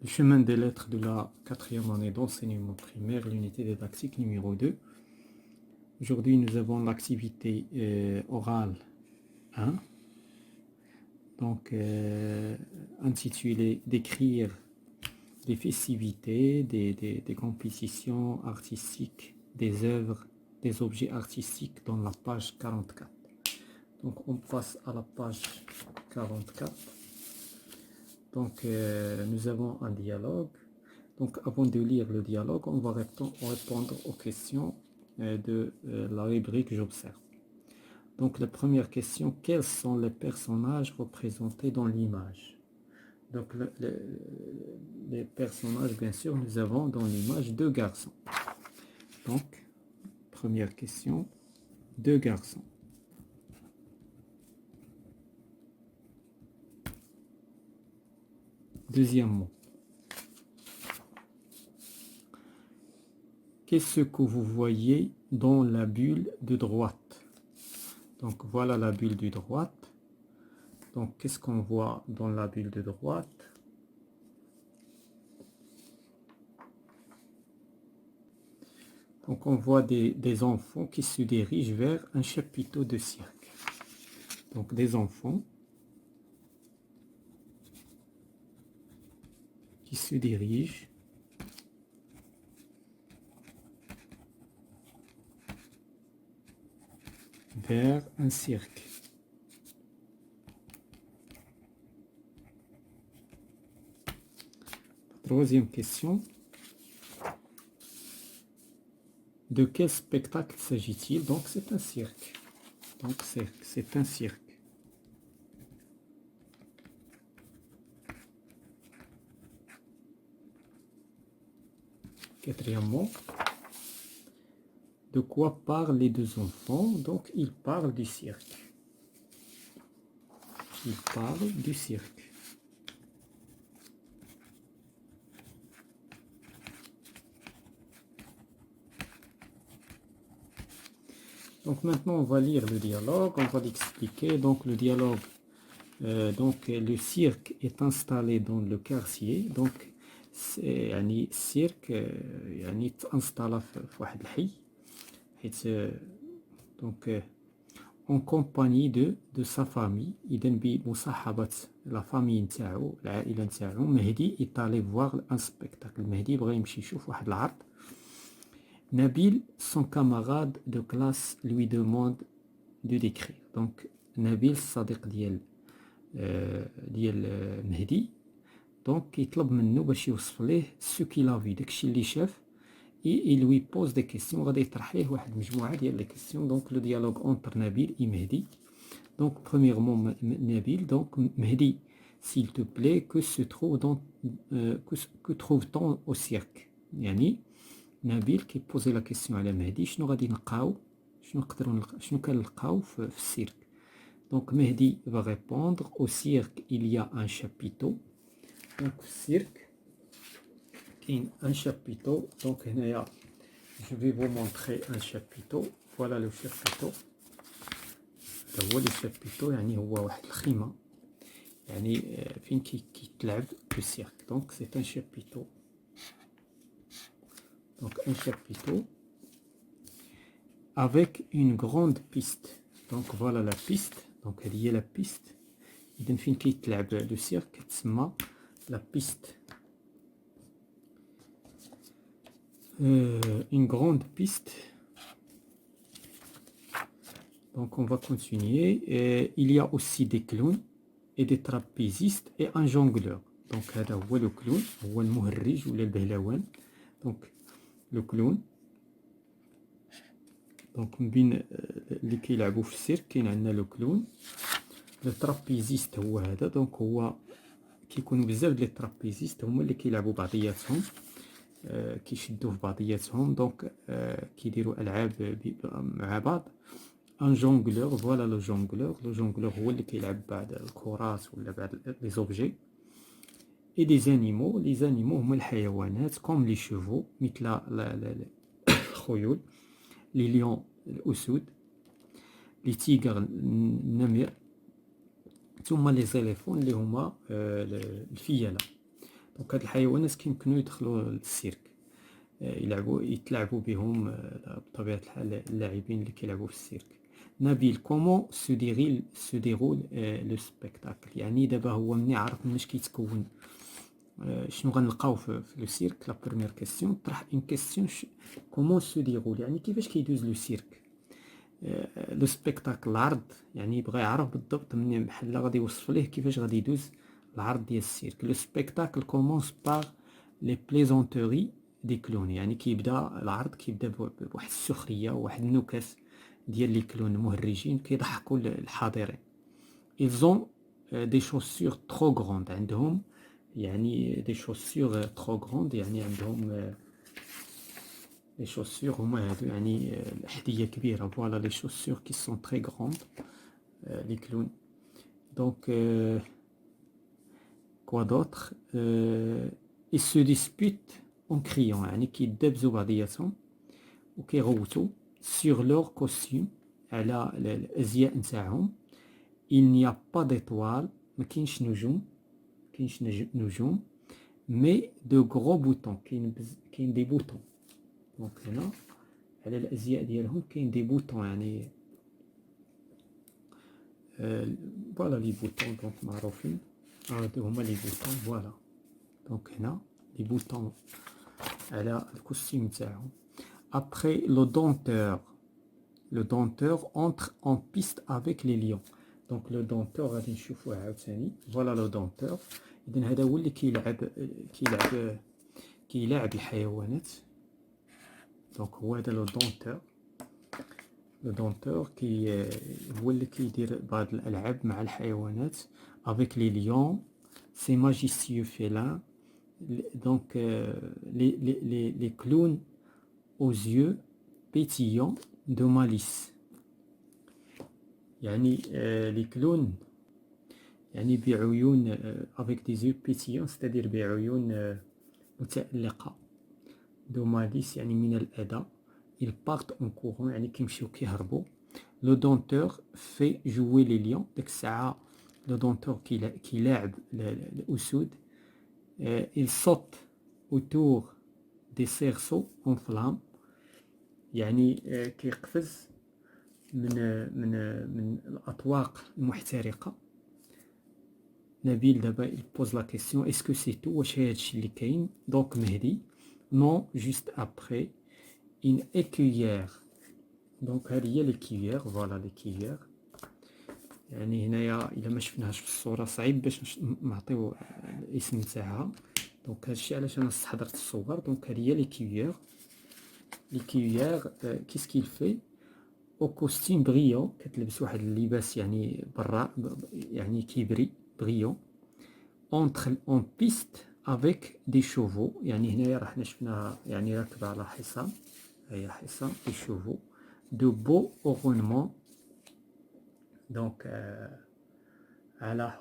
Le chemin des lettres de la quatrième année d'enseignement primaire, l'unité didactique numéro 2. Aujourd'hui, nous avons l'activité orale 1, donc intitulée d'écrire des festivités, des compétitions artistiques, des œuvres, des objets artistiques dans la page 44. Donc on passe à la page 44. Donc nous avons un dialogue. Donc avant de lire le dialogue, on va répondre aux questions de la rubrique J'observe. Donc la première question, quels sont les personnages représentés dans l'image? Donc les personnages, bien sûr, nous avons dans l'image deux garçons. Donc, première question, deux garçons. Deuxième mot. Qu'est-ce que vous voyez dans la bulle de droite? Donc voilà la bulle de droite. Donc qu'est-ce qu'on voit dans la bulle de droite? Donc on voit des enfants qui se dirigent vers un chapiteau de cirque. Donc des enfants qui se dirigent vers un cirque. Troisième question. De quel spectacle s'agit-il? Donc c'est un cirque. Donc c'est un cirque. Quatrièmement, de quoi parlent les deux enfants? Donc ils parlent du cirque. Ils parlent du cirque. Donc maintenant on va lire le dialogue, on va l'expliquer. Donc le dialogue, donc le cirque est installé dans le quartier. Donc يعني السيرك يعني تانستالا في واحد الحي حيت donc en compagnie de sa famille. إذا بمصاحبة la famille نتاعو العائلة نتاعو. مهدي est allé voir un spectacle. مهدي بغى يمشي يشوف واحد العرض. Nabil, son camarade de classe, lui demande de décrire. Donc Nabil صديق ديال مهدي. Donc يطلب منه باش يوصف ليه ce qu'il a vu, داكشي اللي شاف. Et il lui pose des questions. غادي يطرح ليه واحد المجموعة ديال les questions. Donc le dialogue entre Nabil et Mehdi. Donc premièrement Nabil, donc Mehdi, s'il te plaît, que trouve-t-on au cirque? يعني نبيل كيبوزي لا كيسيون على مهدي شنو غادي نلقاو شنو كنلقاو في السيرك. دونك مهدي va répondre au cirque il y a un chapiteau. دونك في السيرك كاين un chapiteau. دونك هنايا je vais vous montrer un chapiteau. voilà le chapiteau. هذا هو لو شابيتو يعني هو واحد الخيمة يعني فين كيتلعب في السيرك. دونك سي un chapiteau. Donc un chapiteau avec une grande piste. Donc voilà la piste. Donc il y a la piste. إذن فين كيتلعب لو سيرك تسمى la piste. Une grande piste. Donc on va continuer. Il y a aussi des clowns et des trapézistes et un jongleur. Donc هذا هو le clown هو المهرج ولا البهلوان. Donc le clown. دونك من بين اللي كيلعبوا في السيرك كاين عندنا لو كلون. لو ترابيزيست هو هذا. دونك هو كيكونوا بزاف ديال الترابيزيست هما اللي كيلعبوا بعضياتهم كيشدوا في بعضياتهم. دونك كيديروا العاب مع بعض. ان جونغلور فوالا لو جونغلور. لو جونغلور هو اللي كيلعب بعض الكرات ولا بعض لي زوبجي. اي دي زانيمو. لي زانيمو هما الحيوانات كوم لي شوفو مثل الخيول. لي ليون الأسود. لي تيغر النمر. ثم لي زيليفون اللي هما الفيلة. دونك هاد الحيوانات كيمكنوا يدخلوا للسيرك، يتلاعبوا بهم بطبيعة الحال اللاعبين اللي كيلعبوا في السيرك. نبيل، كومون سو ديرول لو سبيكتاكل؟ يعني دابا هو مني عرف مناش كيتكون شنو غنلقاو في لو سيرك. لا بروميير كيسيون طرح اون كيسيون كومون سو ديرول، يعني كيفاش كيدوز لو سيرك. لو سبيكتاكل العرض، يعني بغى يعرف بالضبط مني بحال غادي يوصف ليه كيفاش غادي يدوز العرض ديال السيرك. لو سبيكتاكل كومونس باغ لي بليزونتوري دي كلون، يعني كيبدا العرض كيبدا بواحد السخريه وواحد النكت ديال لي كلون المهرجين كيضحكوا الحاضرين. ils ont des chaussures trop grandes، عندهم يعني دي شوسور ترو غروند، يعني عندهم لي شوسور هما هادو يعني الأحذية كبيرة. فوالا لي شوسور كي سون تري غروند لي كلون. دونك كوا دوطخ ils se disputent en criant، يعني كيدابزو بعضياتهم وكيغوتو sur leur costume، على الأزياء نتاعهم. il n'y a pas d'étoiles، ما كاينش نجوم مي دو غرو بوطون، كاين دي بوطون. دونك هنا على الازياء ديالهم كاين دي بوطون، يعني فوالا لي بوطون دونك معروفين، هادو هما لي بوطون. فوالا دونك هنا لي بوطون على الكوستيم تاعهم. ابخي لو دونتور اونتر اون بيست افيك لي ليون. دونك لو دونتور غادي نشوفوه عاوتاني. فوالا لو دونتور، اذا هذا هو اللي كيلاعب الحيوانات. دونك هو هذا لو دونتور هو اللي كيدير بعض الالعاب مع الحيوانات افيك لي ليون. سي ماجيسيو فيلان. دونك لي كلون aux yeux pétillants de malice، يعني لي كلون يعني بعيون avec des yeux pétillants، c'est-à-dire بعيون متألقة. دو ماليس يعني من الأذى. ils partent en courant، يعني كيمشيو كيهربوا. لو دونتور في جوي لي ليون، ديك الساعة لو دونتور كيلاعب الأسود. il saute autour des cerceaux en flammes، يعني كيقفز من الأطواق المحترقة. نبيل دابا يبوز لا كيسيون اسكو سي تو، واش هادشي اللي كاين؟ دونك مهدي نو جوست ابخي اون ايكويير. دونك هذه هي ليكويير. فوالا ليكويير، يعني هنايا الا ما شفناهاش في الصوره صعيب باش نعطيو الاسم تاعها. دونك هادشي علاش انا استحضرت الصور. دونك هذه هي ليكويير. ليكويير كيس كيل في او كوستيم بريون، كتلبس واحد اللباس يعني براء، يعني كيبري بريون. اونتر اون بيست افيك دي شوفو، يعني هنايا راه حنا شفناها يعني راكبه على حصان، هي حصان دي شوفو. دو بو اورونمون، دونك على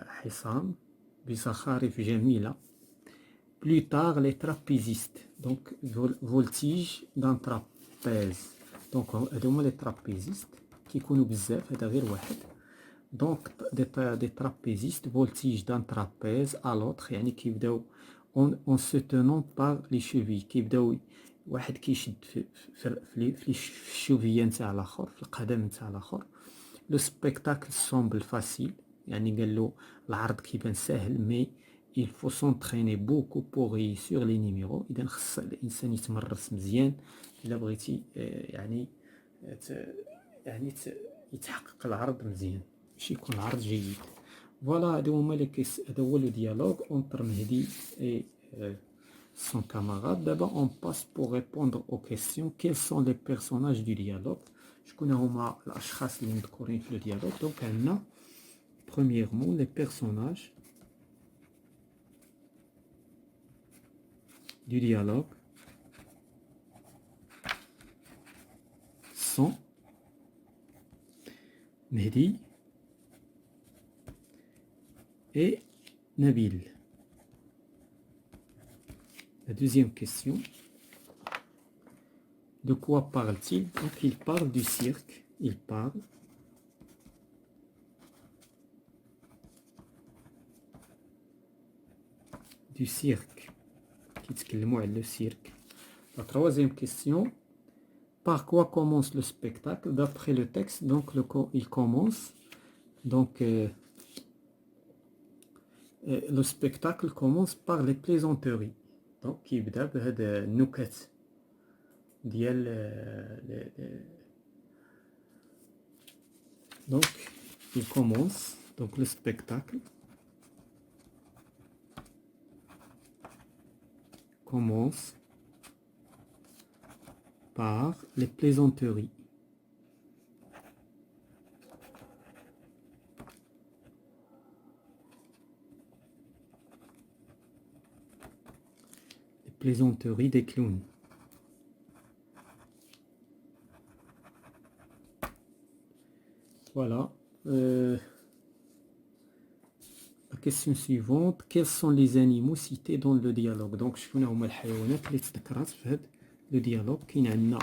حصان بزخارف جميله. بلو تار لي ترابيزيست، دونك فولتيج دان ترابيز. دونك هادو هما لي ترابيزيست كيكونوا بزاف، هذا غير واحد. دونك دي ترابيزيست فولتيج دان ترابيز ا لوطخ، يعني كيبداو اون سو تونون باغ لي شوفي، كيبداو واحد كيشد في الشوفيه نتاع الاخر، في القدم نتاع الاخر. لو سبيكتاكل سومبل فاسيل، يعني قال له العرض كيبان ساهل، مي il faut s'entraîner beaucoup pour réussir les numéros. اذا خص الانسان يتمرس مزيان الا بغيتي يعني يتحقق العرض مزيان باش يكون العرض جيد. فوالا هادو هما لي كيس، هذا هو لو ديالوغ اونتر مهدي اي son camarade. دابا on passe pour répondre aux questions. Quels sont les personnages du dialogue؟ شكون هما الاشخاص اللي مذكورين في لو ديالوغ؟ دونك عندنا premièrement les personnages du dialogue sont Mehdi et Nabil. La deuxième question, de quoi parle-t-il? Donc il parle du cirque, il parle du du cirque. Le cirque. La troisième question. Par quoi commence le spectacle? D'après le texte, donc il commence. Donc le spectacle commence par les plaisanteries. Donc يبدأ بهاد النكت ديال donc il commence, donc le spectacle commence par les plaisanteries. Les plaisanteries des clowns. Voilà. La question suivante. Quels sont les animaux cités dans le dialogue? Donc, شكون هما الحيوانات اللي تذكرات في هذا لو ديالوج؟ كاين عندنا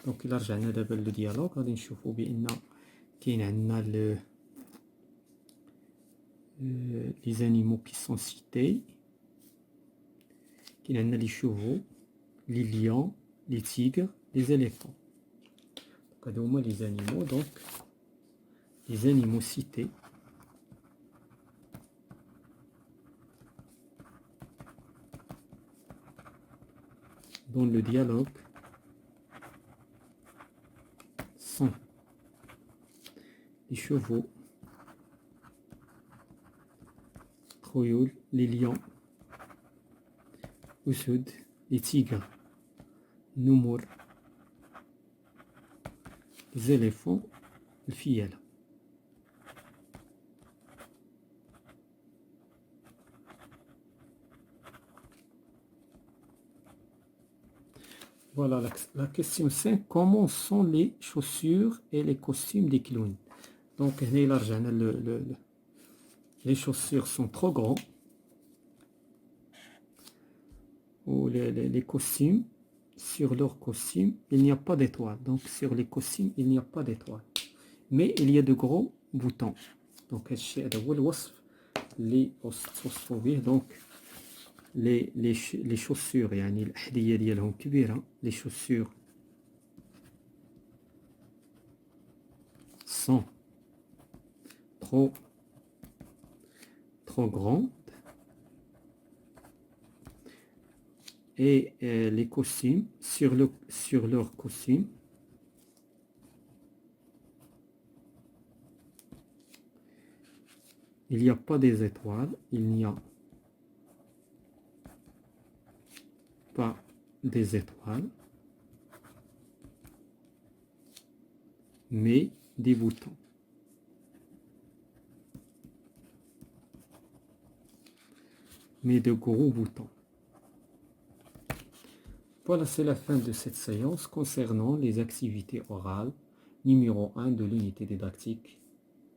دونك إلا رجعنا دابا لو ديالوج غادي نشوفو بأن كاين عندنا les animaux qui sont cités. كاين عندنا les chevaux, les lions, les tigres, les éléphants. Donc هادو هما les animaux, donc les animaux cités dans le dialogue sont les chevaux, خيول, les lions, أسود, les tigres, نمور, les éléphants, الفيلة. Voilà la question 5. Comment sont les chaussures et les costumes des clowns? Donc, les chaussures sont trop grands. Ou les costumes, sur leurs costumes, il n'y a pas d'étoile. Donc, sur les costumes, il n'y a pas d'étoile. Mais il y a de gros boutons. Donc, donc les chaussures يعني الأحذية ديالهم كبيرة. Les chaussures sont trop grandes et les costumes sur leur costume il n'y a pas des étoiles, il n'y a pas des étoiles, mais des boutons. Mais de gros boutons. Voilà, c'est la fin de cette séance concernant les activités orales numéro 1 de l'unité didactique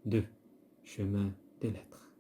2, chemin des lettres.